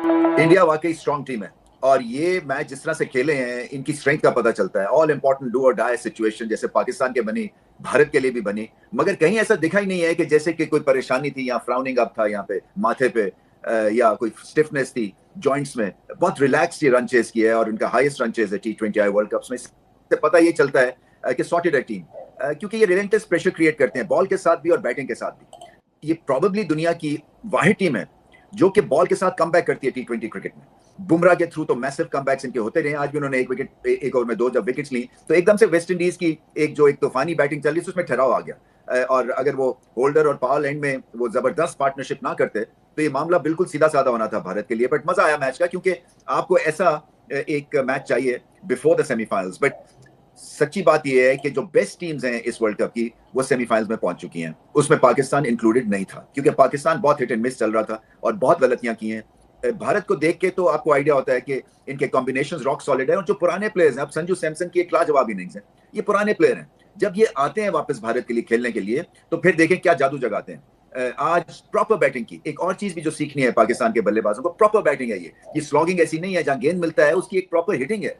India वाकई strong team है और ये मैच जिस तरह से खेले हैं इनकी स्ट्रेंथ का पता चलता है। ऑल इंपॉर्टेंट डू और डाई सिचुएशन जैसे पाकिस्तान के बनी, भारत के लिए भी बनी, मगर कहीं ऐसा दिखा ही नहीं है कि जैसे कि कोई परेशानी थी या फ्राउनिंग अप था यहाँ पे माथे पे, या कोई स्टिफनेस थी जॉइंट्स में। बहुत रिलैक्स ये रन चेज किया है और उनका हाईएस्ट रन चेज है T20I वर्ल्ड कप में। इससे पता ये चलता है कि सॉर्टेड है टीम, क्योंकि ये रिलेंटस प्रेशर क्रिएट करते हैं बॉल के साथ भी और बैटिंग के साथ भी। ये प्रोबेबली दुनिया की वाहिद टीम है जो कि बॉल के साथ कमबैक करती है T20 क्रिकेट में। बुमराह के थ्रू तो मैसिव कमबैक्स इनके होते रहे। आज भी उन्होंने एक ओवर में दो जब विकेट्स ली तो एकदम से वेस्ट इंडीज की एक तूफानी बैटिंग चल रही थी उसमें ठहराव आ गया। और अगर वो होल्डर और पावर एंड में वो जबरदस्त पार्टनरशिप ना करते तो ये मामला बिल्कुल सीधा साधा होना था भारत के लिए। बट मजा आया मैच का, क्योंकि आपको ऐसा एक मैच चाहिए बिफोर द सेमीफाइनल्स। बट सच्ची बात यह है कि जो बेस्ट टीम्स हैं इस वर्ल्ड कप की वो सेमीफाइनल्स में पहुंच चुकी हैं। उसमें पाकिस्तान इंक्लूडेड नहीं था, क्योंकि पाकिस्तान बहुत हिट एंड मिस चल रहा था और बहुत गलतियां की हैं। भारत को देख के तो आपको आइडिया होता है कि इनके कॉम्बिनेशंस रॉक सॉलिड है। और जो पुराने प्लेयर्स हैं, अब संजू सैमसन की एक लाजवाब इनिंग्स है, ये पुराने प्लेयर हैं, जब ये आते हैं वापस भारत के लिए खेलने के लिए तो फिर देखें क्या जादू जगाते हैं। आज प्रॉपर बैटिंग की एक और चीज भी जो सीखनी है पाकिस्तान के बल्लेबाजों को, प्रॉपर बैटिंग है। ये स्लॉगिंग ऐसी नहीं है जहां गेंद मिलता है, उसकी एक प्रॉपर हिटिंग है।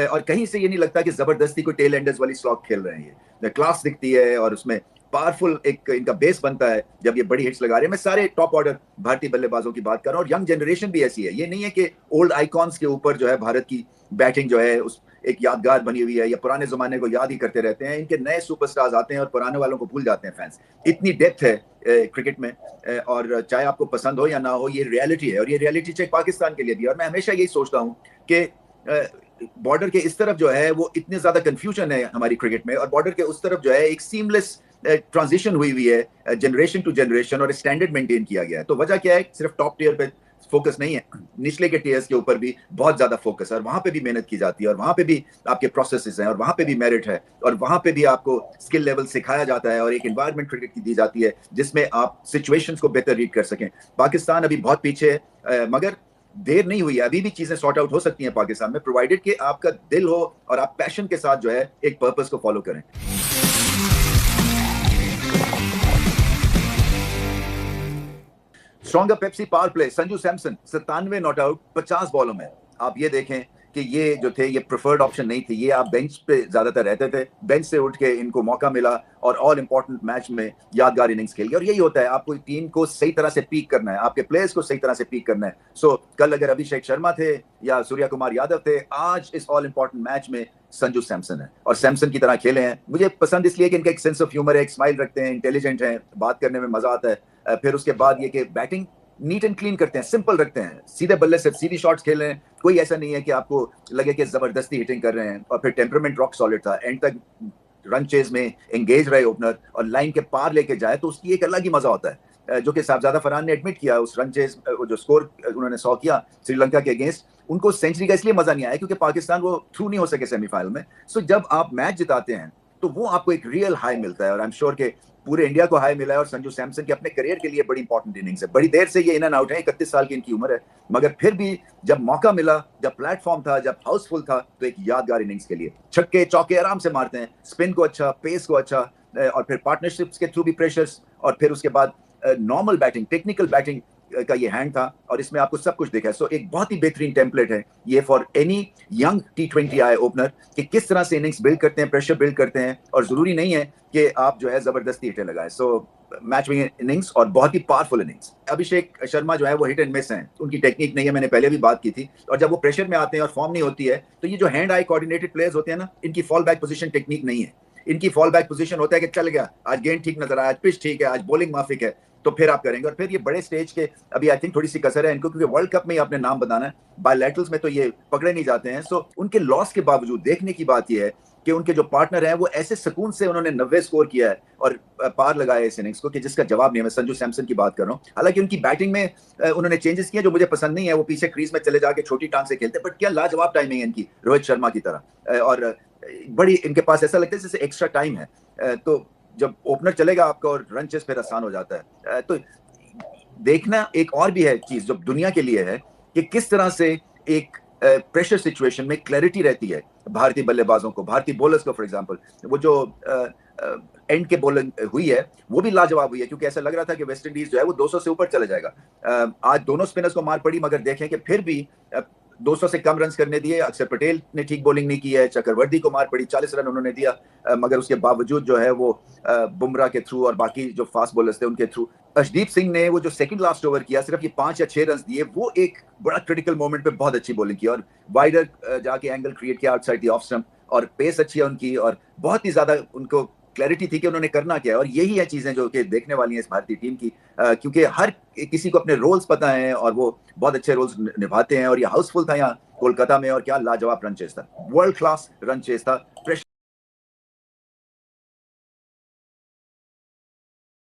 और कहीं से ये नहीं लगता कि जबरदस्ती कोई टेल एंडर्स वाली स्लॉग खेल रहे हैं। ये क्लास दिखती है और उसमें पावरफुल एक इनका बेस बनता है जब ये बड़ी हिट्स लगा रहे हैं। मैं सारे टॉप ऑर्डर भारतीय बल्लेबाजों की बात कर रहा हूँ और यंग जनरेशन भी ऐसी है। ये नहीं है कि ओल्ड आइकॉन्स के ऊपर जो है भारत की बैटिंग जो है उस एक यादगार बनी हुई है या पुराने जमाने को याद ही करते रहते हैं। इनके नए सुपरस्टार्स आते हैं और पुराने वालों को भूल जाते हैं फैंस। इतनी डेप्थ है क्रिकेट में, और चाहे आपको पसंद हो या ना हो, ये रियलिटी है। और ये रियलिटी चेक पाकिस्तान के लिए भी। और मैं हमेशा यही सोचता हूँ कि बॉर्डर के इस तरफ जो है वो इतने ज्यादा कंफ्यूजन है हमारी क्रिकेट में, और बॉर्डर के उस तरफ जो है एक सीमलेस ट्रांजिशन हुई है जनरेशन टू जनरेशन, और स्टैंडर्ड मेंटेन किया गया है। तो वजह क्या है? सिर्फ टॉप टियर पे फोकस नहीं है, निचले के टीयर्स के ऊपर भी बहुत ज्यादा फोकस है, और वहां पे भी मेहनत की जाती है, और वहां पे भी आपके प्रोसेसेस हैं, और वहां पे भी मेरिट है, और वहां पे भी आपको स्किल लेवल सिखाया जाता है, और एक एनवायरमेंट क्रिकेट की दी जाती है जिसमें आप सिचुएशंस को बेहतर रीड कर सकें। पाकिस्तान अभी बहुत पीछे है, मगर देर नहीं हुई है, अभी भी चीजें सॉर्ट आउट हो सकती हैं पाकिस्तान में, प्रोवाइडेड कि आपका दिल हो और आप पैशन के साथ जो है एक पर्पस को फॉलो करें। Stronger Pepsi power play, Sanju Samson 97 not out 50 बॉलों में। आप ये देखें कि ये जो थे ये प्रेफर्ड ऑप्शन नहीं थी, ये आप बेंच पे ज्यादातर रहते थे, बेंच से उठ के इनको मौका मिला और ऑल इंपॉर्टेंट मैच में यादगार इनिंग्स खेल गए। और यही होता है, आपको टीम को सही तरह से पीक करना है, आपके प्लेयर्स को सही तरह से पीक करना है। सो कल अगर अभिषेक शर्मा थे या सूर्या कुमार यादव थे, आज इस ऑल इंपॉर्टेंट मैच में संजू सैमसन है, और सैमसन की तरह खेले हैं। मुझे पसंद इसलिए कि इनका एक सेंस ऑफ ह्यूमर है, एक स्माइल रखते हैं, इंटेलिजेंट है, बात करने में मजा आता है। फिर उसके बाद ये कि बैटिंग नीट एंड क्लीन करते हैं, सिंपल रखते हैं, सीधे बल्ले से सीधी शॉट्स खेल रहे हैं। कोई ऐसा नहीं है कि आपको लगे कि जबरदस्ती हिटिंग कर रहे हैं। और फिर टेम्परामेंट रॉक सॉलिड था, एंड तक रन चेज में एंगेज रहे ओपनर और लाइन के पार लेके जाए तो उसकी एक अलग ही मजा होता है, जो कि साहबजादा फरहान ने एडमिट किया। उस रन चेज जो स्कोर उन्होंने 100 किया श्रीलंका के अगेंस्ट, उनको सेंचुरी का इसलिए मजा नहीं आया क्योंकि पाकिस्तान वो थ्रू नहीं हो सके सेमीफाइनल में। सो जब आप मैच जिताते हैं तो वो आपको एक रियल हाई मिलता है, और आई एम श्योर के पूरे इंडिया को हाई मिला है। और संजू सैमसन के अपने करियर के लिए बड़ी इंपॉर्टेंट इनिंग्स है। बड़ी देर से ये इन एंड आउट है, 31 साल की इनकी उम्र है, मगर फिर भी जब मौका मिला, जब प्लेटफॉर्म था, जब हाउसफुल था, तो एक यादगार इनिंग्स के लिए छक्के चौके आराम से मारते हैं, स्पिन को अच्छा, पेस को अच्छा, और फिर पार्टनरशिप्स के थ्रू भी प्रेशर्स, और फिर उसके बाद नॉर्मल बैटिंग, टेक्निकल बैटिंग का ये हैंड था, और इसमें आपको सब कुछ दिखा है। सो एक बहुत ही बेहतरीन टेम्पलेट है ये for any young T20I opener कि किस तरह से इनिंग्स बिल्ड करते हैं, प्रेशर बिल्ड करते हैं, और जरूरी नहीं है कि आप जो है जबरदस्ती हिटे लगाए। सो मैच विनिंग इनिंग्स और बहुत ही पावरफुल इनिंग्स। अभिषेक शर्मा जो है वो हिट एंड मिस हैं, उनकी टेक्निक नहीं है, मैंने पहले भी बात की थी। और जब वो प्रेशर में आते हैं और फॉर्म नहीं होती है, तो ये जो हैंड आई कोऑर्डिनेटेड प्लेयर्स होते हैं ना, इनकी फॉल बैक पोजीशन टेक्निक नहीं है। इनकी फॉल बैक पोजीशन होता है कि चल गया, आज गेंद ठीक नजर आया, आज पिच ठीक है, आज बॉलिंग माफिक है, तो फिर आप करेंगे। और फिर ये बड़े स्टेज के अभी आई थिंक थोड़ी सी कसर है इनको, क्योंकि वर्ल्ड कप में ही अपने नाम बताना है, बायलैटरल्स में तो ये पकड़े नहीं जाते हैं। सो उनके लॉस के बावजूद देखने की बात यह है कि उनके जो पार्टनर हैं वो ऐसे सुकून से उन्होंने 90 स्कोर किया है और पार लगाया इस इनिंग्स को कि जिसका जवाब नहीं है। मैं संजू सैमसन की बात कर रहा हूँ। हालांकि उनकी बैटिंग में उन्होंने चेंजेस किए जो मुझे पसंद नहीं है। वो पीछे क्रीज में चले जाके छोटी टांग से खेलते, बट क्या लाजवाब टाइमिंग है इनकी, रोहित शर्मा की तरह। और बड़ी इनके पास ऐसा लगता है जैसे एक्स्ट्रा टाइम है। तो जब ओपनर चलेगा आपका और रन चेस फिर आसान हो जाता है। तो देखना एक और भी है चीज जो दुनिया के लिए है कि किस तरह से एक प्रेशर सिचुएशन में क्लैरिटी रहती है भारतीय बल्लेबाजों को, भारतीय बॉलर्स को। फॉर एग्जांपल वो जो एंड के बॉलिंग हुई है वो भी लाजवाब हुई है, क्योंकि ऐसा लग रहा था कि वेस्ट इंडीज जो है वो 200 से ऊपर चले जाएगा। आज दोनों स्पिनर्स को मार पड़ी, मगर देखें कि फिर भी 200 से कम रन करने दिए। अक्षर पटेल ने ठीक बॉलिंग नहीं की है, चक्रवर्ती को मार पड़ी, 40 रन उन्होंने दिया, मगर उसके बावजूद जो है वो बुमराह के थ्रू और बाकी जो फास्ट बॉलर्स थे उनके थ्रू। अर्शदीप सिंह ने वो जो सेकंड लास्ट ओवर किया, सिर्फ ये 5 या 6 रन दिए, वो एक बड़ा क्रिटिकल मोमेंट पे बहुत अच्छी बॉलिंग की और वाइडर जाके एंगल क्रिएट किया आउटसाइड द ऑफ स्टंप, और पेस अच्छी है उनकी और बहुत ही ज्यादा उनको क्लैरिटी थी कि उन्होंने करना क्या है। और यही है चीजें जो कि देखने वाली हैं इस भारतीय टीम की, क्योंकि हर किसी को अपने रोल्स पता हैं और वो बहुत अच्छे रोल्स निभाते हैं। और ये हाउसफुल था यहाँ कोलकाता में, और क्या लाजवाब रन चेस था, वर्ल्ड क्लास रन चेस था।